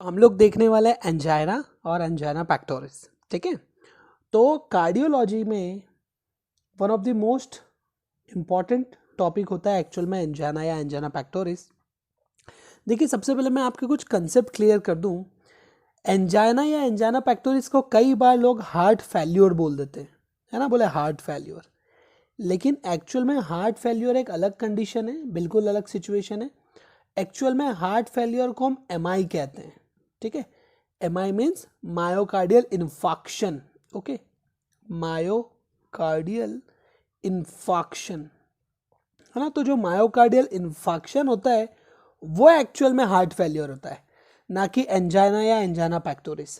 हम लोग देखने वाले हैं एंजाइना और एंजाइना पैक्टोरिस। ठीक है, तो कार्डियोलॉजी में one of the most important topic होता है एक्चुअल में एंजाइना या एंजाइना पैक्टोरिस। देखिए, सबसे पहले मैं आपके कुछ कंसेप्ट क्लियर कर दूं। एंजाइना या एंजाइना पैक्टोरिस को कई बार लोग हार्ट फेल्योर बोल देते हैं, है ना, बोले हार्ट फेल्योर। लेकिन एक्चुअल में हार्ट फेल्योर एक अलग कंडीशन है, बिल्कुल अलग सिचुएशन है। एक्चुअल में हार्ट फेल्योर को हम एमआई कहते हैं। ठीक है, MI means myocardial infarction. Okay, myocardial infarction, है ना। तो जो मायोकार्डियल इन्फाक्शन होता है वो एक्चुअल में हार्ट फेल्योर होता है, ना कि एंजाइना या एंजाइना पैक्टोरिस।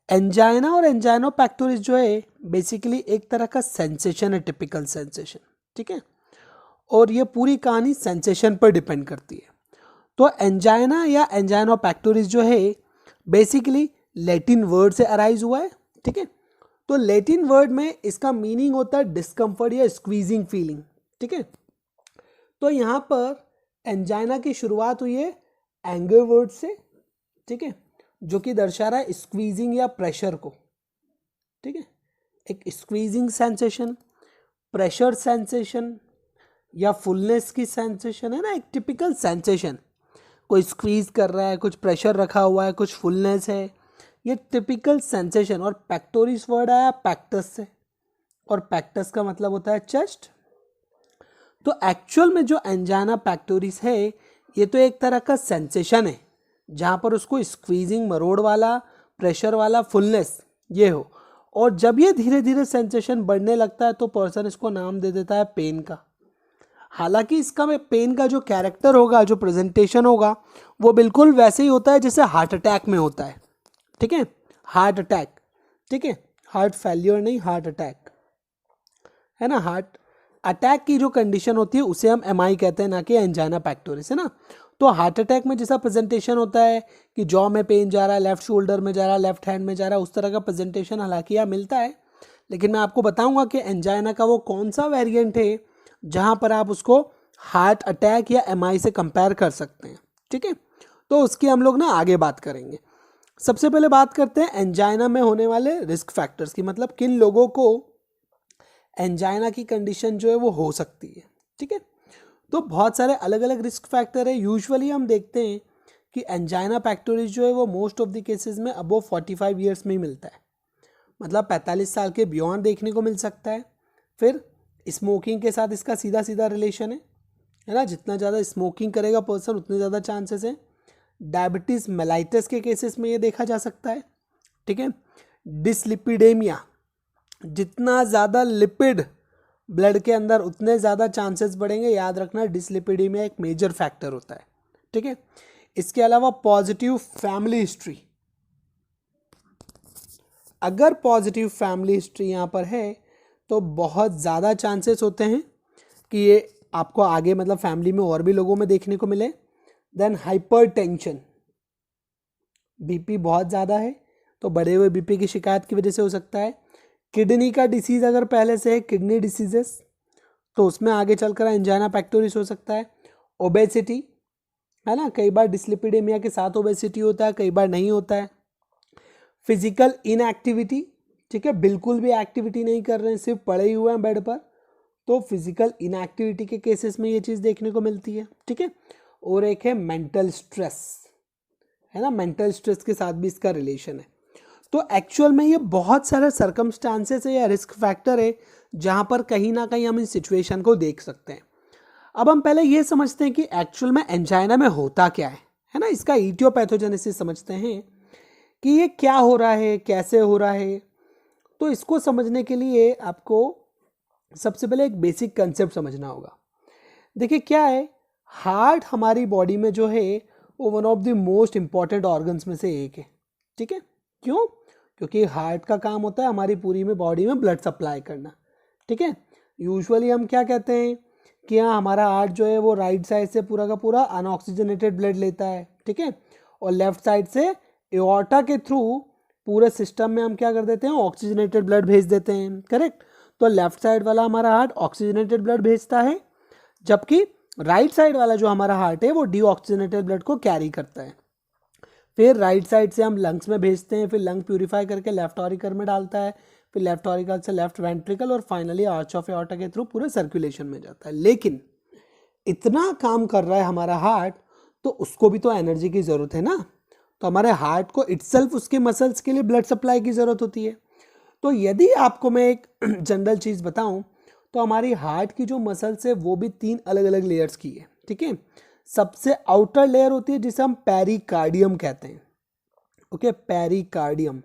एंजाइना और एंजाइनो पैक्टोरिस जो है बेसिकली एक तरह का सेंसेशन है, टिपिकल सेंसेशन। ठीक है, और ये पूरी कहानी सेंसेशन पर डिपेंड करती है। तो एंजाइना या एंजाइनो पैक्टोरिस जो है बेसिकली लैटिन वर्ड से अराइज हुआ है। ठीक है, तो लैटिन वर्ड में इसका मीनिंग होता है डिस्कम्फर्ट या स्क्वीजिंग फीलिंग। ठीक है, तो यहाँ पर एंजाइना की शुरुआत हुई है एंगर वर्ड से। ठीक है, जो कि दर्शा रहा है स्क्वीजिंग या प्रेशर को। ठीक है, एक स्क्वीजिंग सेंसेशन, प्रेशर सेंसेशन या फुलनेस की सेंसेशन, है ना, एक टिपिकल सेंसेशन। कोई स्क्वीज कर रहा है, कुछ प्रेशर रखा हुआ है, कुछ फुलनेस है, ये टिपिकल सेंसेशन। और पैक्टोरिस वर्ड आया पैक्टस से, और पैक्टस का मतलब होता है चेस्ट। तो एक्चुअल में जो एंजाइना पैक्टोरिस है ये तो एक तरह का सेंसेशन है जहाँ पर उसको स्क्वीजिंग, मरोड़ वाला, प्रेशर वाला, फुलनेस ये हो। और जब ये धीरे धीरे सेंसेशन बढ़ने लगता है तो पर्सन इसको नाम दे देता है पेन का। हालांकि इसका में पेन का जो कैरेक्टर होगा, जो प्रेजेंटेशन होगा, वो बिल्कुल वैसे ही होता है जैसे हार्ट अटैक में होता है। ठीक है, हार्ट अटैक, ठीक है, हार्ट फेल्योर नहीं, हार्ट अटैक, है ना। हार्ट अटैक की जो कंडीशन होती है उसे हम एमआई कहते हैं, ना कि एंजाइना पैक्टोरिस, है ना। तो हार्ट अटैक में जैसा प्रेजेंटेशन होता है कि जॉ में पेन जा रहा है, लेफ्ट शोल्डर में जा रहा है, लेफ्ट हैंड में जा रहा है, उस तरह का प्रेजेंटेशन हालांकि यहाँ मिलता है। लेकिन मैं आपको बताऊंगा कि एंजाइना का वो कौन सा वेरिएंट है जहां पर आप उसको हार्ट अटैक या एमआई से कंपेयर कर सकते हैं। ठीक है, तो उसकी हम लोग ना आगे बात करेंगे। सबसे पहले बात करते हैं एंजाइना में होने वाले रिस्क फैक्टर्स की, मतलब किन लोगों को एंजाइना की कंडीशन जो है वो हो सकती है। ठीक है, तो बहुत सारे अलग अलग रिस्क फैक्टर है। यूजुअली हम देखते हैं कि एंजाइना पैक्टोरिस जो है वो मोस्ट ऑफ द केसेस में अबव 45 ईयर्स में ही मिलता है, मतलब 45 साल के बियॉन्ड देखने को मिल सकता है। फिर स्मोकिंग के साथ इसका सीधा सीधा रिलेशन है ना, जितना ज़्यादा स्मोकिंग करेगा पर्सन उतने ज़्यादा चांसेस हैं। डायबिटीज़ मेलाइटिस के केसेस में ये देखा जा सकता है। ठीक है, डिसलिपिडेमिया, जितना ज़्यादा लिपिड ब्लड के अंदर उतने ज़्यादा चांसेस बढ़ेंगे। याद रखना, डिसलिपिडेमिया एक मेजर फैक्टर होता है। ठीक है, इसके अलावा पॉजिटिव फैमिली हिस्ट्री, अगर पॉजिटिव फैमिली हिस्ट्री यहाँ पर है तो बहुत ज़्यादा चांसेस होते हैं कि ये आपको आगे मतलब फैमिली में और भी लोगों में देखने को मिले। देन हाइपर टेंशन, बीपी बहुत ज़्यादा है तो बढ़े हुए बीपी की शिकायत की वजह से हो सकता है। किडनी का डिसीज़ अगर पहले से है, किडनी डिसीजेस, तो उसमें आगे चलकर एंजाइना पैक्टोरिस हो सकता है। ओबेसिटी, है ना, कई बार डिस्लिपिडेमिया के साथ ओबेसिटी होता है, कई बार नहीं होता है। फिजिकल इनएक्टिविटी, ठीक है, बिल्कुल भी एक्टिविटी नहीं कर रहे हैं, सिर्फ पड़े ही हुए हैं बेड पर, तो फिजिकल इनएक्टिविटी के केसेस में ये चीज़ देखने को मिलती है। ठीक है, और एक है मेंटल स्ट्रेस, है ना, मेंटल स्ट्रेस के साथ भी इसका रिलेशन है। तो एक्चुअल में ये बहुत सारे सर्कमस्टांसेस है या रिस्क फैक्टर है जहां पर कहीं ना कहीं हम इस सिचुएशन को देख सकते हैं। अब हम पहले ये समझते हैं कि एक्चुअल में एंजाइना में होता क्या है ना, इसका इटियोपैथोजेनेसिस समझते हैं कि ये क्या हो रहा है, कैसे हो रहा है। तो इसको समझने के लिए आपको सबसे पहले एक बेसिक कंसेप्ट समझना होगा। देखिए क्या है, हार्ट हमारी बॉडी में जो है वो one of the most important organs में से एक है। ठीक है, क्यों? क्योंकि हार्ट का काम होता है हमारी पूरी में बॉडी में ब्लड सप्लाई करना। ठीक है, यूजुअली हम क्या कहते हैं कि हाँ, हमारा हार्ट जो है वो राइट साइड से पूरा का पूरा अनऑक्सीजनेटेड ब्लड लेता है। ठीक है, और लेफ्ट साइड से एओर्टा के थ्रू पूरे सिस्टम में हम क्या कर देते हैं, ऑक्सीजनेटेड ब्लड भेज देते हैं। करेक्ट, तो लेफ्ट साइड वाला हमारा हार्ट ऑक्सीजनेटेड ब्लड भेजता है, जबकि राइट साइड वाला जो हमारा हार्ट है वो डीऑक्सीजनेटेड ब्लड को कैरी करता है। फिर राइट साइड से हम लंग्स में भेजते हैं, फिर लंग प्यूरिफाई करके लेफ्ट ऑरिकल में डालता है, फिर लेफ्ट ऑरिकल से लेफ्ट वेंट्रिकल और फाइनली आर्च ऑफ एओर्टा के थ्रू पूरे सर्कुलेशन में जाता है। लेकिन इतना काम कर रहा है हमारा हार्ट, तो उसको भी तो एनर्जी की ज़रूरत है ना। तो हमारे हार्ट को इटसेल्फ उसके मसल्स के लिए ब्लड सप्लाई की ज़रूरत होती है। तो यदि आपको मैं एक जनरल चीज़ बताऊं, तो हमारी हार्ट की जो मसल्स है वो भी 3 अलग अलग लेयर्स की है, ठीक है। सबसे आउटर लेयर होती है जिसे हम पेरिकार्डियम कहते हैं, ओके, पेरिकार्डियम,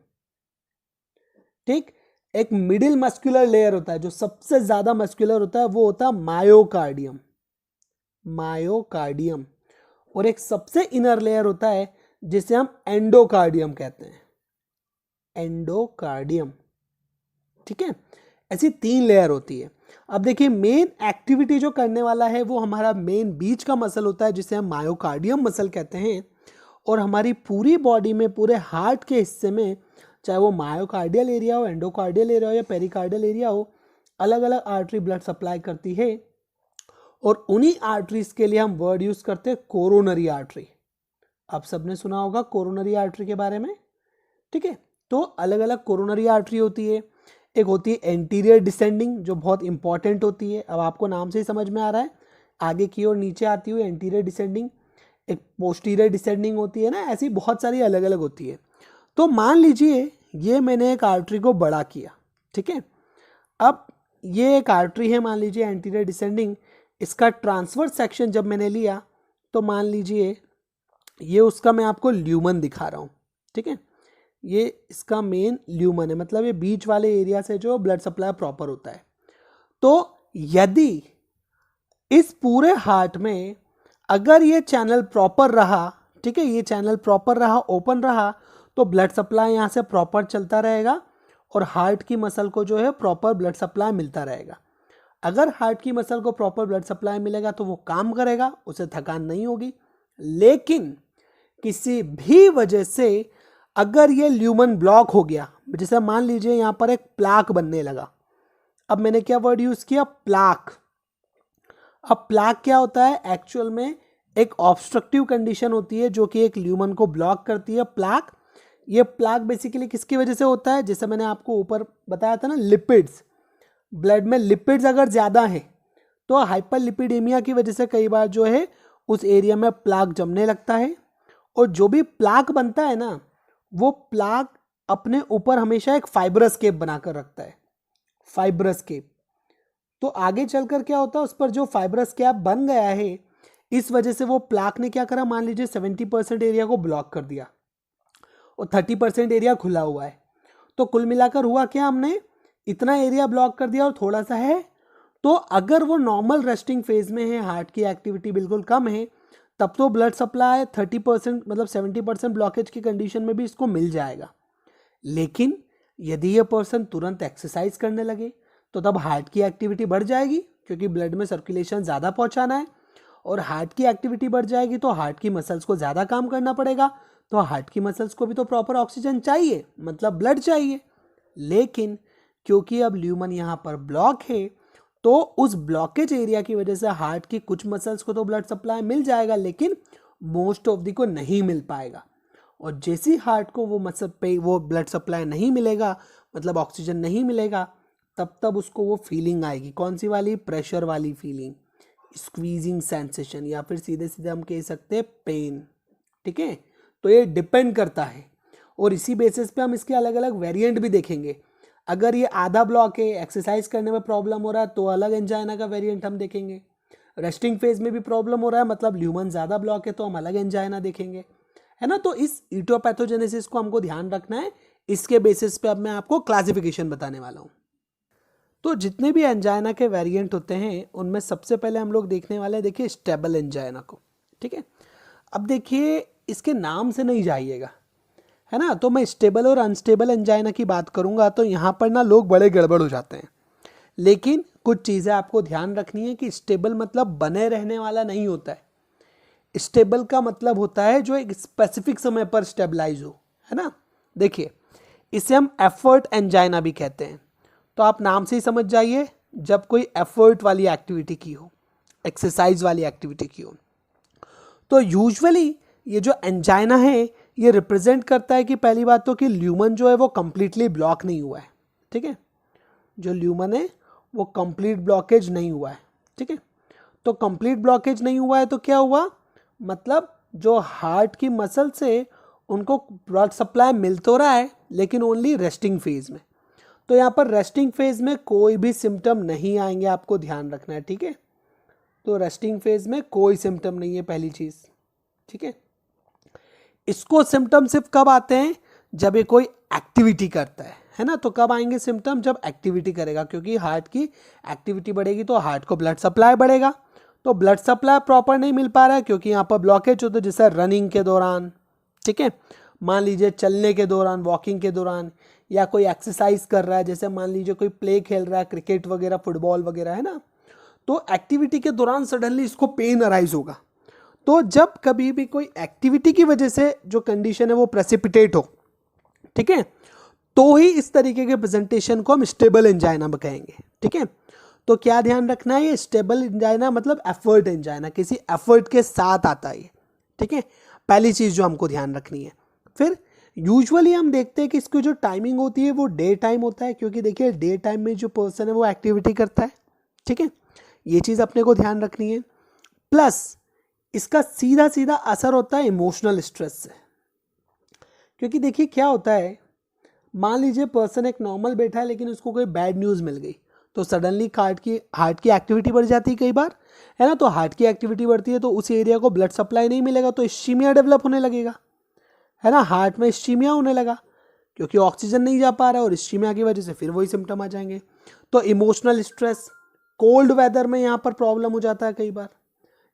ठीक। एक मिडिल मस्कुलर लेयर होता है, जो सबसे ज्यादा मस्कुलर होता है, वो होता है मायोकार्डियम, मायोकार्डियम। और एक सबसे इनर लेयर होता है जिसे हम एंडोकार्डियम कहते हैं, एंडोकार्डियम, ठीक है। ऐसी 3 लेयर होती है। अब देखिए, मेन एक्टिविटी जो करने वाला है वो हमारा मेन बीच का मसल होता है जिसे हम मायोकार्डियम मसल कहते हैं। और हमारी पूरी बॉडी में, पूरे हार्ट के हिस्से में, चाहे वो मायोकार्डियल एरिया हो, एंडोकार्डियल एरिया हो या पेरिकार्डियल एरिया हो, अलग अलग आर्टरी ब्लड सप्लाई करती है। और उन्हीं आर्टरीज के लिए हम वर्ड यूज करते हैं कोरोनरी आर्टरी। आप सबने सुना होगा कोरोनरी आर्टरी के बारे में, ठीक है। तो अलग अलग कोरोनरी आर्टरी होती है। एक होती है एंटीरियर डिसेंडिंग, जो बहुत इंपॉर्टेंट होती है, अब आपको नाम से ही समझ में आ रहा है, आगे की ओर नीचे आती हुई एंटीरियर डिसेंडिंग। एक पोस्टीरियर डिसेंडिंग होती है ना, ऐसी बहुत सारी अलग अलग होती है। तो मान लीजिए ये मैंने एक आर्टरी को बड़ा किया, ठीक है। अब ये एक आर्टरी है, मान लीजिए एंटीरियर डिसेंडिंग, इसका ट्रांसवर्स सेक्शन जब मैंने लिया, तो मान लीजिए ये उसका मैं आपको ल्यूमन दिखा रहा हूँ, ठीक है। ये इसका मेन ल्यूमन है, मतलब ये बीच वाले एरिया से जो ब्लड सप्लाई प्रॉपर होता है। तो यदि इस पूरे हार्ट में अगर ये चैनल प्रॉपर रहा, ठीक है, ये चैनल प्रॉपर रहा, ओपन रहा, तो ब्लड सप्लाई यहाँ से प्रॉपर चलता रहेगा और हार्ट की मसल को जो है प्रॉपर ब्लड सप्लाई मिलता रहेगा। अगर हार्ट की मसल को प्रॉपर ब्लड सप्लाई मिलेगा तो वो काम करेगा, उसे थकान नहीं होगी। लेकिन किसी भी वजह से अगर ये ल्यूमन ब्लॉक हो गया, जैसे मान लीजिए यहाँ पर एक प्लाक बनने लगा, अब मैंने क्या वर्ड यूज किया, प्लाक। अब प्लाक क्या होता है, एक्चुअल में एक ऑब्स्ट्रक्टिव कंडीशन होती है जो कि एक ल्यूमन को ब्लॉक करती है, प्लाक। ये प्लाक बेसिकली किसकी वजह से होता है, जैसे मैंने आपको ऊपर बताया था ना, लिपिड्स, ब्लड में लिपिड्स अगर ज़्यादा हैं तो हाइपरलिपिडेमिया की वजह से कई बार जो है उस एरिया में प्लाक जमने लगता है। और जो भी प्लाक बनता है ना, वो प्लाक अपने ऊपर हमेशा एक फाइब्रस केप बनाकर रखता है, फाइब्रस केप। तो आगे चलकर क्या होता है, उस पर जो फाइब्रस कैप बन गया है, इस वजह से वो प्लाक ने क्या करा, मान लीजिए 70% एरिया को ब्लॉक कर दिया और 30% एरिया खुला हुआ है। तो कुल मिलाकर हुआ क्या, हमने इतना एरिया ब्लॉक कर दिया और थोड़ा सा है। तो अगर वो नॉर्मल रेस्टिंग फेज में है, हार्ट की एक्टिविटी बिल्कुल कम है, तब तो ब्लड सप्लाई 30% मतलब 70% ब्लॉकेज की कंडीशन में भी इसको मिल जाएगा। लेकिन यदि ये पर्सन तुरंत एक्सरसाइज करने लगे तो तब हार्ट की एक्टिविटी बढ़ जाएगी, क्योंकि ब्लड में सर्कुलेशन ज़्यादा पहुंचाना है। और हार्ट की एक्टिविटी बढ़ जाएगी तो हार्ट की मसल्स को ज़्यादा काम करना पड़ेगा, तो हार्ट की मसल्स को भी तो प्रॉपर ऑक्सीजन चाहिए, मतलब ब्लड चाहिए। लेकिन क्योंकि अब ल्यूमन यहाँ पर ब्लॉक है, तो उस ब्लॉकेज एरिया की वजह से हार्ट की कुछ मसल्स को तो ब्लड सप्लाई मिल जाएगा, लेकिन मोस्ट ऑफ दी को नहीं मिल पाएगा। और जैसी हार्ट को वो मसल पे वो ब्लड सप्लाई नहीं मिलेगा, मतलब ऑक्सीजन नहीं मिलेगा, तब उसको वो फीलिंग आएगी, कौन सी वाली, प्रेशर वाली फीलिंग, स्क्वीजिंग सेंसेशन, या फिर सीधे सीधे हम कह सकते हैं पेन, ठीक है। तो ये डिपेंड करता है और इसी बेसिस पे हम इसके अलग अलग वेरिएंट भी देखेंगे। अगर ये आधा ब्लॉक है, एक्सरसाइज करने में प्रॉब्लम हो रहा है, तो अलग एंजाइना का वेरिएंट हम देखेंगे। रेस्टिंग फेज में भी प्रॉब्लम हो रहा है, मतलब ल्यूमन ज़्यादा ब्लॉक है, तो हम अलग एंजाइना देखेंगे, है ना। तो इस इटियोपैथोजेनेसिस को हमको ध्यान रखना है, इसके बेसिस पे अब मैं आपको क्लासिफिकेशन बताने वाला हूँ। तो जितने भी एंजाइना के वेरिएंट होते हैं, उनमें सबसे पहले हम लोग देखने वाले हैं, देखिए, स्टेबल एंजाइना को, ठीक है। अब देखिए, इसके नाम से नहीं जाइएगा, है ना। तो मैं स्टेबल और अनस्टेबल एंजाइना की बात करूंगा तो यहाँ पर ना लोग बड़े गड़बड़ हो जाते हैं। लेकिन कुछ चीज़ें आपको ध्यान रखनी है कि स्टेबल मतलब बने रहने वाला नहीं होता है। स्टेबल का मतलब होता है जो एक स्पेसिफिक समय पर स्टेबलाइज हो, है ना। देखिए, इसे हम एफर्ट एंजाइना भी कहते हैं। तो आप नाम से ही समझ जाइए, जब कोई एफर्ट वाली एक्टिविटी की हो, एक्सरसाइज वाली एक्टिविटी की हो। तो यूजुअली ये जो एंजाइना है ये रिप्रेजेंट करता है कि पहली बात तो कि ल्यूमन जो है वो कंप्लीटली ब्लॉक नहीं हुआ है, ठीक है, जो ल्यूमन है वो कंप्लीट ब्लॉकेज नहीं हुआ है, ठीक है। तो कंप्लीट ब्लॉकेज नहीं हुआ है तो क्या हुआ, मतलब जो हार्ट की मसल से उनको ब्लड सप्लाई मिल तो रहा है लेकिन ओनली रेस्टिंग फेज में। तो यहाँ पर रेस्टिंग फेज में कोई भी सिम्टम नहीं आएंगे, आपको ध्यान रखना है, ठीक है। तो रेस्टिंग फेज में कोई सिम्टम नहीं है पहली चीज, ठीक है। इसको सिम्टम सिर्फ कब आते हैं, जब ये कोई एक्टिविटी करता है ना। तो कब आएंगे सिम्टम, जब एक्टिविटी करेगा, क्योंकि हार्ट की एक्टिविटी बढ़ेगी तो हार्ट को ब्लड सप्लाई बढ़ेगा। तो ब्लड सप्लाई प्रॉपर नहीं मिल पा रहा है क्योंकि यहाँ पर ब्लॉकेज होता है, जैसे रनिंग के दौरान, ठीक है, मान लीजिए चलने के दौरान, वॉकिंग के दौरान, या कोई एक्सरसाइज कर रहा है, जैसे मान लीजिए कोई प्ले खेल रहा है, क्रिकेट वगैरह, फुटबॉल वगैरह, है ना। तो एक्टिविटी के दौरान सडनली इसको पेन अराइज होगा। तो जब कभी भी कोई एक्टिविटी की वजह से जो कंडीशन है वो प्रेसिपिटेट हो, ठीक है, तो ही इस तरीके के प्रेजेंटेशन को हम स्टेबल एंजाइना कहेंगे, ठीक है। तो क्या ध्यान रखना है, ये स्टेबल एंजाइना मतलब एफर्ट एंजाइना, किसी एफर्ट के साथ आता है, ठीक है, पहली चीज जो हमको ध्यान रखनी है। फिर यूजुअली हम देखते हैं कि इसकी जो टाइमिंग होती है वो डे टाइम होता है, क्योंकि देखिए डे टाइम में जो पर्सन है वो एक्टिविटी करता है, ठीक है, ये चीज अपने को ध्यान रखनी है। प्लस इसका सीधा सीधा असर होता है इमोशनल स्ट्रेस से, क्योंकि देखिए क्या होता है, मान लीजिए पर्सन एक नॉर्मल बैठा है लेकिन उसको कोई बैड न्यूज़ मिल गई, तो सडनली हार्ट की एक्टिविटी बढ़ जाती है कई बार, है ना। तो हार्ट की एक्टिविटी बढ़ती है तो उस एरिया को ब्लड सप्लाई नहीं मिलेगा, तो इस्कीमिया डेवलप होने लगेगा, है ना, हार्ट में इस्कीमिया होने लगा क्योंकि ऑक्सीजन नहीं जा पा रहा है, और इस्कीमिया की वजह से फिर वही सिम्टम आ जाएंगे। तो इमोशनल स्ट्रेस, कोल्ड वेदर में यहाँ पर प्रॉब्लम हो जाता है कई बार,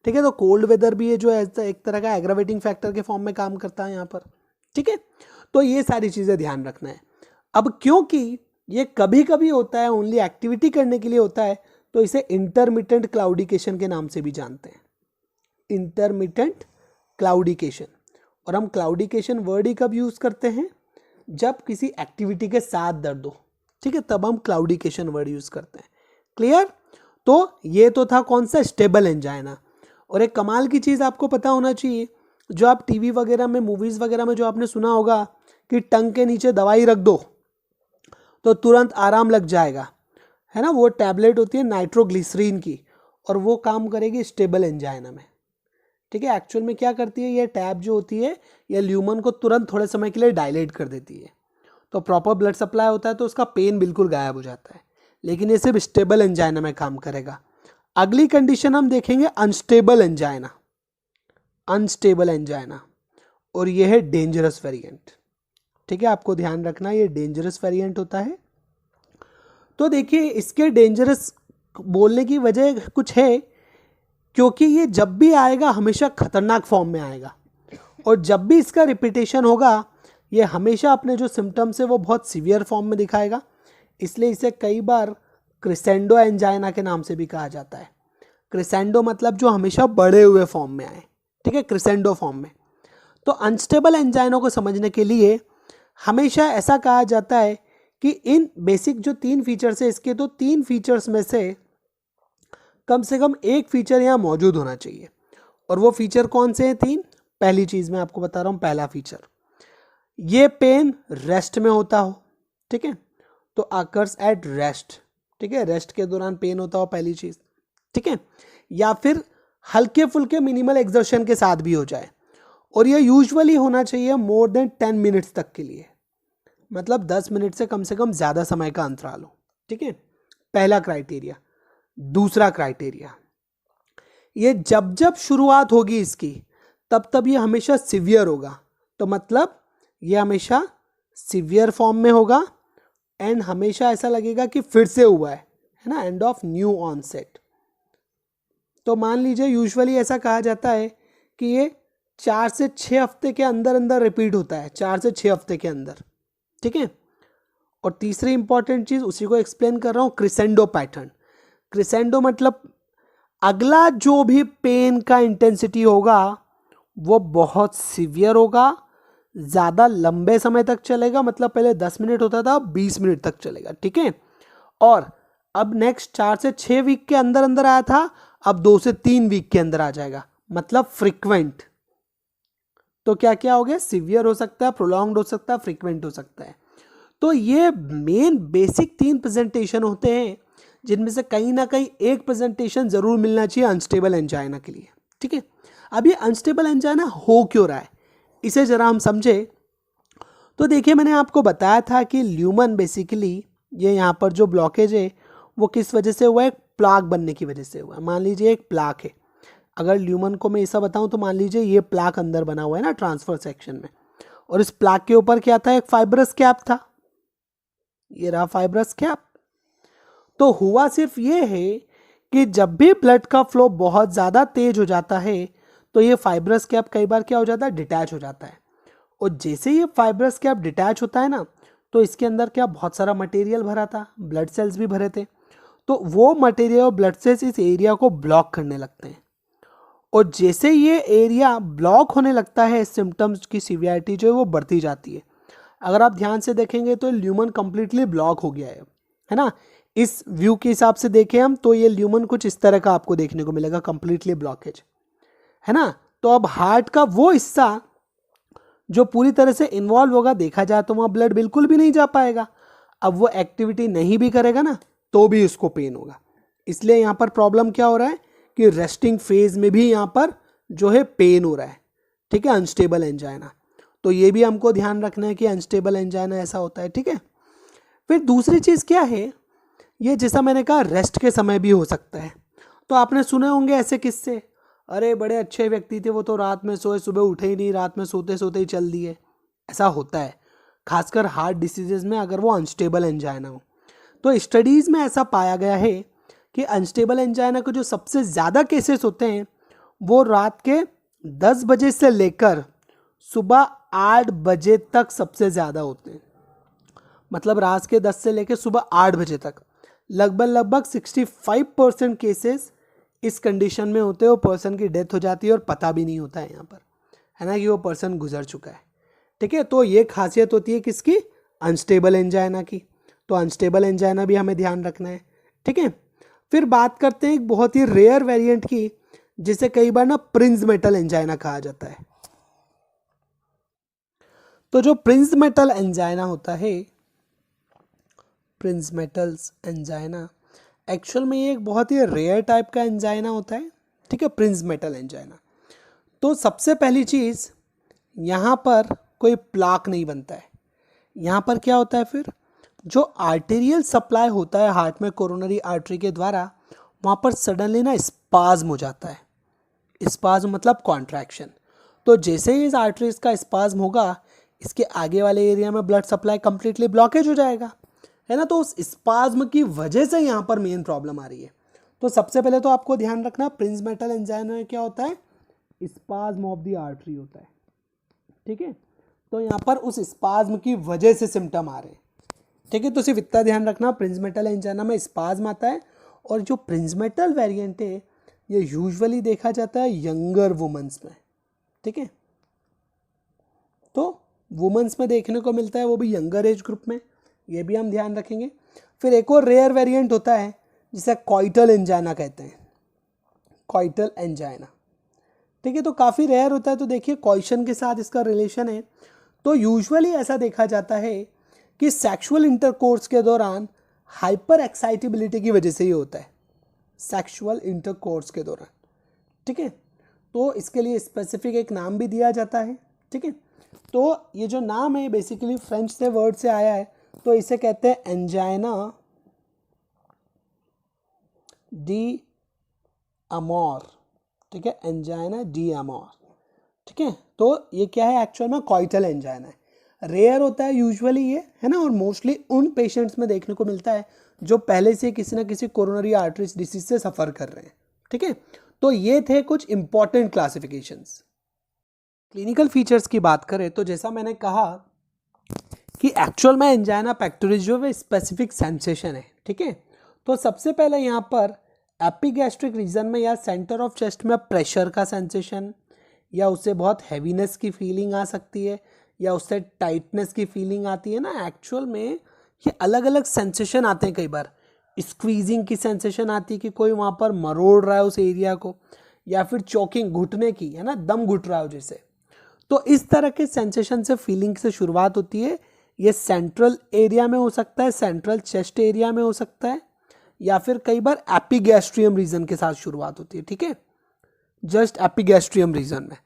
ठीक है। तो कोल्ड वेदर भी है जो एक तरह का एग्रावेटिंग फैक्टर के फॉर्म में काम करता है यहाँ पर, ठीक है। तो ये सारी चीज़ें ध्यान रखना है। अब क्योंकि ये कभी कभी होता है, ओनली एक्टिविटी करने के लिए होता है, तो इसे इंटरमिटेंट क्लाउडिकेशन के नाम से भी जानते हैं, इंटरमिटेंट क्लाउडिकेशन। और हम क्लाउडिकेशन वर्ड ही कब यूज़ करते हैं, जब किसी एक्टिविटी के साथ दर्द हो, ठीक है, तब हम क्लाउडिकेशन वर्ड यूज़ करते हैं। क्लियर। तो ये तो था कौन सा, स्टेबल एंजाइना। और एक कमाल की चीज़ आपको पता होना चाहिए, जो आप टीवी वगैरह में, मूवीज़ वगैरह में जो आपने सुना होगा कि टंग के नीचे दवाई रख दो तो तुरंत आराम लग जाएगा, है ना। वो टैबलेट होती है नाइट्रोग्लिसरीन की, और वो काम करेगी स्टेबल एंजाइना में, ठीक है। एक्चुअल में क्या करती है, ये टैब जो होती है ये ल्यूमन को तुरंत थोड़े समय के लिए डायलेट कर देती है, तो प्रॉपर ब्लड सप्लाई होता है, तो उसका पेन बिल्कुल गायब हो जाता है। लेकिन ये सिर्फ स्टेबल एंजाइना में काम करेगा। अगली कंडीशन हम देखेंगे अनस्टेबल एंजाइना, अनस्टेबल एंजाइना, और ये है डेंजरस वेरिएंट, ठीक है। आपको ध्यान रखना ये डेंजरस वेरिएंट होता है। तो देखिए इसके डेंजरस बोलने की वजह कुछ है, क्योंकि ये जब भी आएगा हमेशा खतरनाक फॉर्म में आएगा, और जब भी इसका रिपीटेशन होगा ये हमेशा अपने जो सिम्टम्स है वो बहुत सीवियर फॉर्म में दिखाएगा। इसलिए इसे कई बार क्रिसेंडो एंजाइना के नाम से भी कहा जाता है। क्रिसेंडो मतलब जो हमेशा बढ़े हुए फॉर्म में आए, ठीक है, क्रिसेंडो फॉर्म में। तो अनस्टेबल एंजाइना को समझने के लिए हमेशा ऐसा कहा जाता है कि इन बेसिक जो 3 फीचर्स है इसके, तो 3 फीचर्स में से कम एक फीचर यहाँ मौजूद होना चाहिए। और वो फीचर कौन से हैं 3? पहली चीज़ मैं आपको बता रहा हूँ, पहला फीचर, ये पेन रेस्ट में होता हो, ठीक है, तो अकर्स एट रेस्ट, ठीक है, रेस्ट के दौरान पेन होता हो, पहली चीज़, ठीक है। या फिर हल्के फुल्के मिनिमल एक्सर्शन के साथ भी हो जाए, और ये यूजुअली होना चाहिए मोर देन 10 मिनट्स तक के लिए, मतलब 10 मिनट से कम ज़्यादा समय का अंतराल हो, ठीक है, पहला क्राइटेरिया। दूसरा क्राइटेरिया, ये जब जब शुरुआत होगी इसकी तब ये हमेशा सिवियर होगा, तो मतलब ये हमेशा सिवियर फॉर्म में होगा, एंड हमेशा ऐसा लगेगा कि फिर से हुआ है ना, एंड ऑफ न्यू ऑनसेट। तो मान लीजिए यूजुअली ऐसा कहा जाता है कि ये 4 से 6 हफ्ते के अंदर अंदर रिपीट होता है, 4 से 6 हफ्ते के अंदर, ठीक है। और तीसरी इंपॉर्टेंट चीज़ उसी को एक्सप्लेन कर रहा हूँ, क्रिसेंडो पैटर्न। क्रिसेंडो मतलब अगला जो भी पेन का इंटेंसिटी होगा वो बहुत सीवियर होगा, ज़्यादा लंबे समय तक चलेगा, मतलब पहले 10 मिनट होता था, 20 मिनट तक चलेगा, ठीक है। और अब नेक्स्ट 4 से 6 वीक के अंदर अंदर आया था, अब 2 से 3 वीक के अंदर आ जाएगा, मतलब फ्रिक्वेंट, तो क्या क्या हो गया, सीवियर हो सकता है, प्रोलॉन्ग्ड हो सकता है, फ्रीक्वेंट हो सकता है। तो ये मेन बेसिक 3 प्रेजेंटेशन होते हैं, जिनमें से कहीं ना कहीं एक प्रेजेंटेशन जरूर मिलना चाहिए अनस्टेबल एंजाइना के लिए। ठीक है, अब ये अनस्टेबल एंजाइना हो क्यों रहा है, इसे जरा हम समझे। तो देखिए, मैंने आपको बताया था कि ल्यूमन बेसिकली ये यहाँ पर जो ब्लॉकेज है वो किस वजह से हुआ है, एक प्लाक बनने की वजह से हुआ है। मान लीजिए एक प्लाक है, अगर ल्यूमन को मैं ऐसा बताऊं तो मान लीजिए ये प्लाक अंदर बना हुआ है ना ट्रांसफर सेक्शन में, और इस प्लाक के ऊपर क्या था, एक फाइब्रस कैप था, ये रहा फाइब्रस कैप। तो हुआ सिर्फ ये है कि जब भी ब्लड का फ्लो बहुत ज़्यादा तेज हो जाता है तो ये फाइब्रस कैप कई बार क्या हो जाता है, डिटैच हो जाता है। और जैसे ये फाइब्रस कैप डिटैच होता है ना, तो इसके अंदर क्या बहुत सारा मटेरियल भरा था, ब्लड सेल्स भी भरे थे, तो वो मटेरियल और ब्लड सेल्स इस एरिया को ब्लॉक करने लगते हैं। और जैसे ये एरिया ब्लॉक होने लगता है, सिम्टम्स की सीवियरिटी जो है वो बढ़ती जाती है। अगर आप ध्यान से देखेंगे तो ल्यूमन कंप्लीटली ब्लॉक हो गया है ना। इस व्यू के हिसाब से देखें हम तो ये ल्यूमन कुछ इस तरह का आपको देखने को मिलेगा, कंप्लीटली ब्लॉकेज, है ना। तो अब हार्ट का वो हिस्सा जो पूरी तरह से इन्वॉल्व होगा, देखा जाए तो वहाँ ब्लड बिल्कुल भी नहीं जा पाएगा। अब वो एक्टिविटी नहीं भी करेगा ना तो भी उसको पेन होगा। इसलिए यहाँ पर प्रॉब्लम क्या हो रहा है कि रेस्टिंग फेज में भी यहाँ पर जो है पेन हो रहा है। ठीक है, अनस्टेबल एंजाइना। तो ये भी हमको ध्यान रखना है कि अनस्टेबल एंजाइना ऐसा होता है। ठीक है, फिर दूसरी चीज़ क्या है, ये जैसा मैंने कहा रेस्ट के समय भी हो सकता है। तो आपने सुने होंगे ऐसे किस्से, अरे बड़े अच्छे व्यक्ति थे वो तो रात में सोए, सुबह उठे ही नहीं, रात में सोते सोते ही चल दिए। ऐसा होता है, खासकर हार्ट डिसीजेज में अगर वो अनस्टेबल एंजाइना हो। तो स्टडीज़ में ऐसा पाया गया है कि अनस्टेबल एंजाइना के जो सबसे ज़्यादा केसेस होते हैं वो रात के 10 बजे से लेकर सुबह 8 बजे तक सबसे ज़्यादा होते हैं। मतलब रात के 10 से लेकर सुबह 8 बजे तक लगभग 65% केसेस इस कंडीशन में होते हैं। वो पर्सन की डेथ हो जाती है और पता भी नहीं होता है यहाँ पर, है ना, कि वो पर्सन गुजर चुका है। ठीक है, तो ये खासियत होती है किसकी, अनस्टेबल एंजाइना की। तो अनस्टेबल एंजाइना भी हमें ध्यान रखना है। ठीक है, फिर बात करते हैं एक बहुत ही रेयर वेरिएंट की, जिसे कई बार ना प्रिंस मेटल एंजाइना कहा जाता है। तो जो प्रिंस मेटल एंजाइना होता है, प्रिंस मेटल्स एंजाइना, एक्चुअल में ये एक बहुत ही रेयर टाइप का एंजाइना होता है। ठीक है, प्रिंस मेटल एंजाइना। तो सबसे पहली चीज़, यहाँ पर कोई प्लाक नहीं बनता है। यहाँ पर क्या होता है, फिर जो आर्टेरियल सप्लाई होता है हार्ट में कोरोनरी आर्टरी के द्वारा, वहाँ पर सडनली ना स्पाज्म हो जाता है। स्पाज्म मतलब कॉन्ट्रैक्शन। तो जैसे ही इस आर्टरीज का स्पाज्म होगा, इसके आगे वाले एरिया में ब्लड सप्लाई कंप्लीटली ब्लॉकेज हो जाएगा, है ना। तो उस स्पाज्म की वजह से यहाँ पर मेन प्रॉब्लम आ रही है। तो सबसे पहले तो आपको ध्यान रखना, प्रिंस मेटल एंजाइना में क्या होता है, स्पाज्म ऑफ द आर्टरी होता है। ठीक है, तो यहाँ पर उस स्पाज्म की वजह से सिम्टम आ रहे हैं। ठीक है, तो सिर्फ इतना ध्यान रखना, प्रिंस मेटल एंजाइना में स्पाज्म आता है। और जो प्रिंस मेटल वेरिएंट है ये यूजुअली देखा जाता है यंगर वुमेन्स में। ठीक है, तो वुमेन्स में देखने को मिलता है, वो भी यंगर एज ग्रुप में, ये भी हम ध्यान रखेंगे। फिर एक और रेयर वेरिएंट होता है जिसे कॉइटल एंजाइना कहते हैं, कॉइटल एंजाइना। ठीक है, तो काफ़ी रेयर होता है। तो देखिए क्वेश्चन के साथ इसका रिलेशन है। तो यूजुअली ऐसा देखा जाता है कि सेक्सुअल इंटरकोर्स के दौरान हाइपर एक्साइटेबिलिटी की वजह से ही होता है, सेक्सुअल इंटरकोर्स के दौरान। ठीक है, तो इसके लिए स्पेसिफिक एक नाम भी दिया जाता है। ठीक है, तो ये जो नाम है बेसिकली फ्रेंच से वर्ड से आया है, तो इसे कहते हैं एंजाइना डी अमोर। ठीक है, एंजाइना डी अमोर। ठीक है, तो ये क्या है, एक्चुअल में कॉइटल एंजाइना है। रेयर होता है यूजुअली ये, है ना, और मोस्टली उन पेशेंट्स में देखने को मिलता है जो पहले से किसी ना किसी कोरोनरी आर्टरीज डिसीज से सफ़र कर रहे हैं। ठीक है, तो ये थे कुछ इंपॉर्टेंट क्लासिफिकेशंस। क्लिनिकल फीचर्स की बात करें तो जैसा मैंने कहा कि एक्चुअल में एंजाइना पेक्टोरिस जो है स्पेसिफिक सेंसेशन है। ठीक है, तो सबसे पहले यहाँ पर एपिगैस्ट्रिक रीजन में या सेंटर ऑफ चेस्ट में प्रेशर का सेंसेशन, या उससे बहुत हैवीनेस की फीलिंग आ सकती है, या उससे टाइटनेस की फीलिंग आती है ना। एक्चुअल में ये अलग अलग सेंसेशन आते हैं। कई बार स्क्वीजिंग की सेंसेशन आती है कि कोई वहाँ पर मरोड़ रहा है उस एरिया को, या फिर चोकिंग, घुटने की, है ना, दम घुट रहा हो जैसे। तो इस तरह के सेंसेशन से, फीलिंग से शुरुआत होती है। ये सेंट्रल एरिया में हो सकता है, सेंट्रल चेस्ट एरिया में हो सकता है, या फिर कई बार एपिगैस्ट्रियम रीजन के साथ शुरुआत होती है, ठीक है, जस्ट एपिगैस्ट्रियम रीजन में।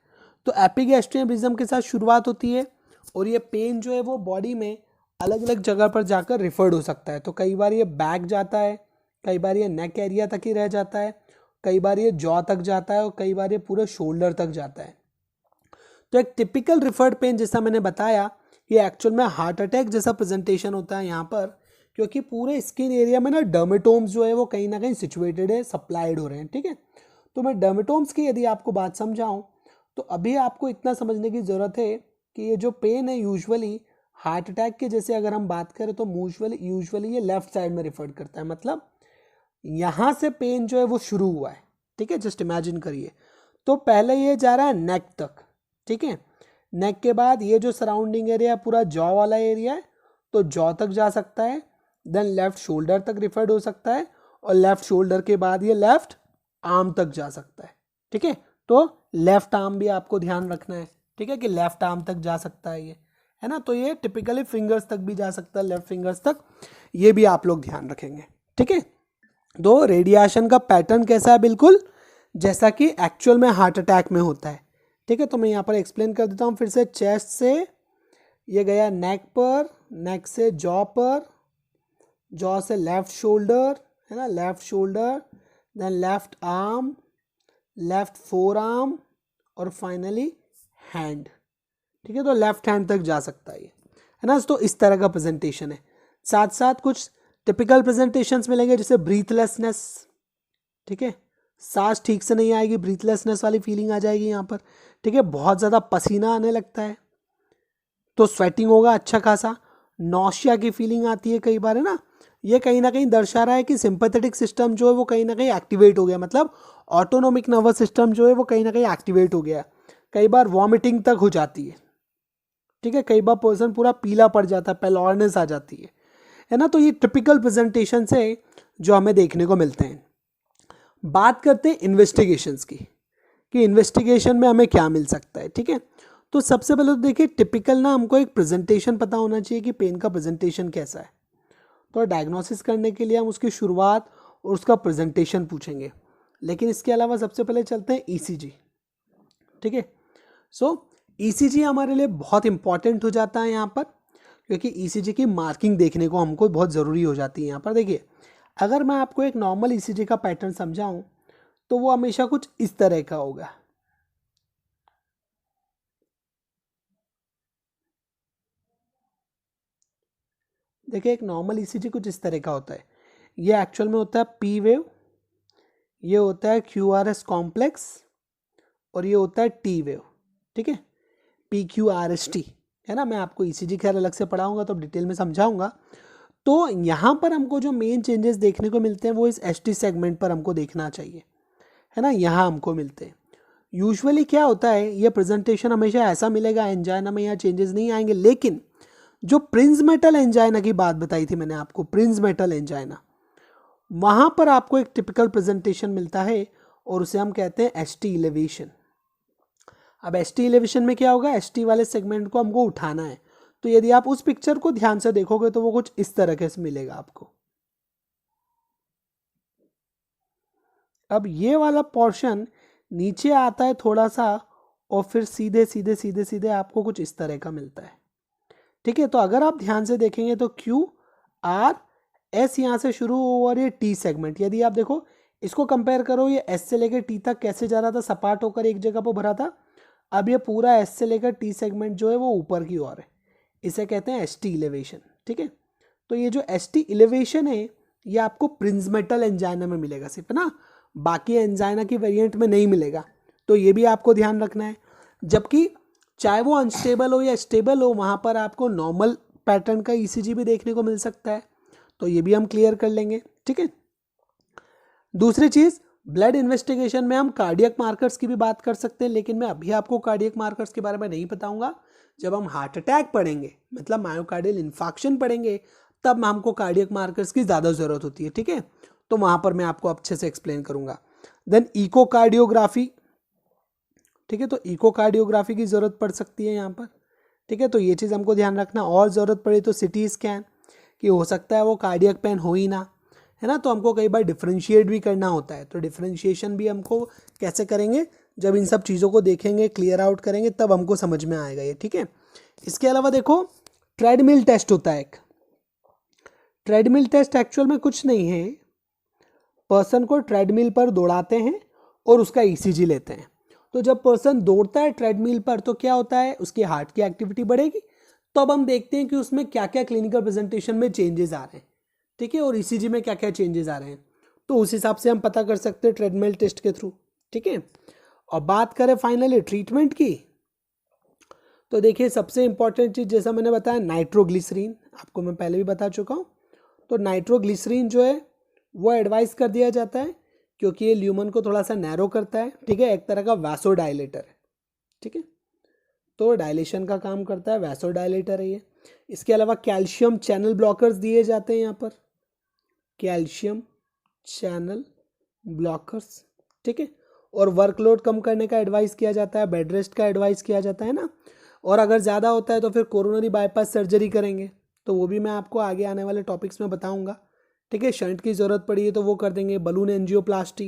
तो एपिगैस्ट्रियम रीजन के साथ शुरुआत होती है और ये पेन जो है वो बॉडी में अलग अलग जगह पर जाकर रिफर्ड हो सकता है। तो कई बार ये बैक जाता है, कई बार ये नेक एरिया तक ही रह जाता है, कई बार ये जॉ तक जाता है और कई बार ये पूरे शोल्डर तक जाता है। तो एक टिपिकल रिफर्ड पेन जैसा मैंने बताया, ये एक्चुअल में हार्ट अटैक जैसा प्रेजेंटेशन होता है यहाँ पर, क्योंकि पूरे स्किन एरिया में ना डर्मेटोम्स जो है वो कहीं ना कहीं सिचुएटेड है, सप्लाइड हो रहे हैं, ठीक है। तो मैं डर्मेटोम्स की यदि आपको बात समझाऊं तो अभी आपको इतना समझने की ज़रूरत है कि ये जो पेन है यूजुअली हार्ट अटैक के जैसे अगर हम बात करें तो यूजुअली ये लेफ्ट साइड में रिफर करता है, मतलब यहाँ से पेन जो है वो शुरू हुआ है, ठीक है, जस्ट इमेजिन करिए। तो पहले ये जा रहा है नेक तक, ठीक है, नेक के बाद ये जो सराउंडिंग एरिया पूरा जॉ वाला एरिया है, तो जॉ तक जा सकता है, देन लेफ्ट शोल्डर तक रिफर्ड हो सकता है, और लेफ्ट शोल्डर के बाद ये लेफ्ट आर्म तक जा सकता है, ठीक है। तो लेफ्ट आर्म भी आपको ध्यान रखना है, ठीक है, कि लेफ्ट आर्म तक जा सकता है ये, है ना। तो ये टिपिकली फिंगर्स तक भी जा सकता है, लेफ्ट फिंगर्स तक, ये भी आप लोग ध्यान रखेंगे, ठीक है। तो रेडिएशन का पैटर्न कैसा है, बिल्कुल जैसा कि एक्चुअल में हार्ट अटैक में होता है, ठीक है। तो मैं यहाँ पर एक्सप्लेन कर देता हूँ फिर से। चेस्ट से ये गया नेक पर, नेक से जॉ पर, जॉ से लेफ्ट शोल्डर, है ना, left shoulder, then left arm, left forearm, और फाइनली हैंड, ठीक है। तो लेफ्ट हैंड तक जा सकता है ये, है ना। तो इस तरह का प्रेजेंटेशन है। साथ साथ कुछ टिपिकल प्रेजेंटेशंस मिलेंगे जैसे ब्रीथलेसनेस, ठीक है, सांस ठीक से नहीं आएगी, ब्रीथलेसनेस वाली फीलिंग आ जाएगी यहाँ पर, ठीक है। बहुत ज़्यादा पसीना आने लगता है तो स्वेटिंग होगा अच्छा खासा, नौशिया की फीलिंग आती है कई बार, है ना। ये कहीं ना कहीं दर्शा रहा है कि सिंपैथेटिक सिस्टम जो है वो कहीं ना कहीं एक्टिवेट हो गया, मतलब ऑटोनोमिक नर्वस सिस्टम जो है वो कहीं ना कहीं एक्टिवेट हो गया। कई बार वॉमिटिंग तक हो जाती है, ठीक है, कई बार पर्सन पूरा पीला पड़ जाता है, पेलॉर्नेस आ जाती है ना। तो ये टिपिकल प्रेजेंटेशन से जो हमें देखने को मिलते हैं। बात करते हैं इन्वेस्टिगेशंस की, कि इन्वेस्टिगेशन में हमें क्या मिल सकता है, ठीक है। तो सबसे पहले तो देखिए टिपिकल ना हमको एक प्रेजेंटेशन पता होना चाहिए कि पेन का प्रेजेंटेशन कैसा है। तो डायग्नोसिस करने के लिए हम उसकी शुरुआत और उसका प्रेजेंटेशन पूछेंगे, लेकिन इसके अलावा सबसे पहले चलते हैं ईसीजी, ठीक है। सो ईसीजी हमारे लिए बहुत इंपॉर्टेंट हो जाता है यहाँ पर, क्योंकि ईसीजी की मार्किंग देखने को हमको बहुत ज़रूरी हो जाती है यहाँ पर। देखिए अगर मैं आपको एक नॉर्मल ईसीजी का पैटर्न समझाऊं तो वो हमेशा कुछ इस तरह का होगा। देखिए एक नॉर्मल ईसीजी कुछ इस तरह का होता है। ये एक्चुअल में होता है पी वेव, ये होता है क्यूआरएस कॉम्प्लेक्स, और ये होता है टी वेव, ठीक है, P Q R S T, है ना। मैं आपको ईसीजी खैर अलग से पढ़ाऊंगा तो डिटेल में समझाऊंगा। तो यहाँ पर हमको जो मेन चेंजेस देखने को मिलते हैं वो इस एस टी सेगमेंट पर हमको देखना चाहिए, है ना, यहाँ हमको मिलते हैं। यूजुअली क्या होता है, ये प्रेजेंटेशन हमेशा ऐसा मिलेगा, एंजाइना में यहाँ चेंजेस नहीं आएंगे, लेकिन जो प्रिंस मेटल एंजाइना की बात बताई थी मैंने आपको, प्रिंस मेटल एंजाइना, वहाँ पर आपको एक टिपिकल प्रेजेंटेशन मिलता है और उसे हम कहते हैं एस टी इलेवेशन। अब एस टी इलेवेशन में क्या होगा, एस टी वाले सेगमेंट को हमको उठाना है। तो यदि आप उस पिक्चर को ध्यान से देखोगे तो वो कुछ इस तरह से मिलेगा आपको। अब ये वाला पोर्शन नीचे आता है थोड़ा सा और फिर सीधे सीधे सीधे सीधे आपको कुछ इस तरह का मिलता है, ठीक है। तो अगर आप ध्यान से देखेंगे तो क्यू आर एस यहाँ से शुरू और ये टी सेगमेंट, यदि आप देखो इसको कंपेयर करो, ये एस से लेकर टी तक कैसे जा रहा था, सपाट होकर एक जगह पर भरा था। अब ये पूरा एस से लेकर टी सेगमेंट जो है वो ऊपर की ओर है, इसे कहते हैं एस टी इलेवेशन, ठीक है। तो ये जो एस टी इलेवेशन है ये आपको प्रिंस मेटल एंजाइना में मिलेगा सिर्फ, ना, बाकी एंजाइना की वेरिएंट में नहीं मिलेगा। तो ये भी आपको ध्यान रखना है। जबकि चाहे वो अनस्टेबल हो या स्टेबल हो, वहाँ पर आपको नॉर्मल पैटर्न का ईसीजी भी देखने को मिल सकता है। तो ये भी हम क्लियर कर लेंगे, ठीक है। दूसरी चीज़, ब्लड इन्वेस्टिगेशन में हम कार्डियक मार्कर्स की भी बात कर सकते हैं, लेकिन मैं अभी आपको कार्डियक मार्कर्स के बारे में नहीं बताऊंगा। जब हम हार्ट अटैक पढ़ेंगे, मतलब मायोकार्डियल इन्फार्क्शन पढ़ेंगे, तब हमको कार्डियक मार्कर्स की ज़्यादा ज़रूरत होती है, ठीक है। तो वहाँ पर मैं आपको अच्छे से एक्सप्लेन करूँगा। देन इकोकार्डियोग्राफी, ठीक है, तो इकोकार्डियोग्राफी की ज़रूरत पड़ सकती है यहाँ पर, ठीक है, तो ये चीज़ हमको ध्यान रखना। और ज़रूरत पड़े तो सिटी स्कैन, कि हो सकता है वो कार्डियक पेन हो ही ना, है ना, तो हमको कई बार डिफ्रेंशिएट भी करना होता है, तो डिफ्रेंशिएशन भी हमको कैसे करेंगे, जब इन सब चीज़ों को देखेंगे, क्लियर आउट करेंगे, तब हमको समझ में आएगा ये, ठीक है। इसके अलावा देखो ट्रेडमिल टेस्ट होता है एक। ट्रेडमिल टेस्ट एक्चुअल में कुछ नहीं है, पर्सन को ट्रेडमिल पर दौड़ाते हैं और उसका ईसीजी लेते हैं। तो जब पर्सन दौड़ता है ट्रेडमिल पर तो क्या होता है, उसके हार्ट की एक्टिविटी बढ़ेगी, तो अब हम देखते हैं कि उसमें क्या क्या क्लिनिकल प्रेजेंटेशन में चेंजेस आ रहे हैं, ठीक है, और ईसीजी में क्या क्या चेंजेस आ रहे हैं, तो उस हिसाब से हम पता कर सकते हैं ट्रेडमिल टेस्ट के थ्रू, ठीक है। और बात करें फाइनली ट्रीटमेंट की, तो देखिए सबसे इंपॉर्टेंट चीज़ जैसा मैंने बताया नाइट्रोग्लिसरीन, आपको मैं पहले भी बता चुका हूँ। तो नाइट्रोग्लिसरीन जो है वो एडवाइस कर दिया जाता है, क्योंकि ये ल्यूमन को थोड़ा सा नैरो करता है, ठीक है, एक तरह का वैसोडाइलेटर है, ठीक है, तो डायलेशन का काम करता है, वैसोडाइलेटर है ये। इसके अलावा कैल्शियम चैनल ब्लॉकर्स दिए जाते हैं यहाँ पर, कैल्शियम चैनल ब्लॉकर्स, ठीक है, और वर्कलोड कम करने का एडवाइस किया जाता है, बेड रेस्ट का एडवाइस किया जाता है ना, और अगर ज़्यादा होता है तो फिर कोरोनरी बाईपास सर्जरी करेंगे, तो वो भी मैं आपको आगे आने वाले टॉपिक्स में बताऊंगा, ठीक है। शंट की ज़रूरत पड़ी है तो वो कर देंगे, बलून एंजियोप्लास्टी,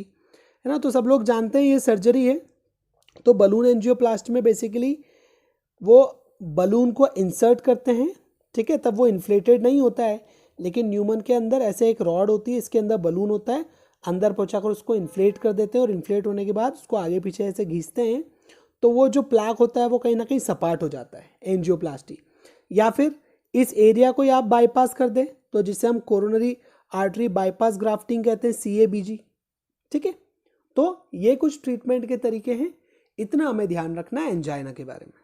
है ना, तो सब लोग जानते हैं ये सर्जरी है। तो बलून एंजियोप्लास्टी में बेसिकली वो बलून को इंसर्ट करते हैं, ठीक है, तब वो इन्फ्लेटेड नहीं होता है, लेकिन न्यूमन के अंदर ऐसे एक रॉड होती है, इसके अंदर बलून होता है, अंदर पहुँचाकर उसको इन्फ्लेट कर देते हैं, और इन्फ्लेट होने के बाद उसको आगे पीछे ऐसे घींचते हैं, तो वो जो प्लाक होता है वो कहीं ना कहीं सपाट हो जाता है, एंजियोप्लास्टी। या फिर इस एरिया को आप बाईपास कर दें, तो जिसे हम कोरोनरी आर्टरी बाईपास ग्राफ्टिंग कहते हैं, CABG, ठीक है। तो ये कुछ ट्रीटमेंट के तरीके हैं, इतना हमें ध्यान रखना है एंजाइना के बारे में।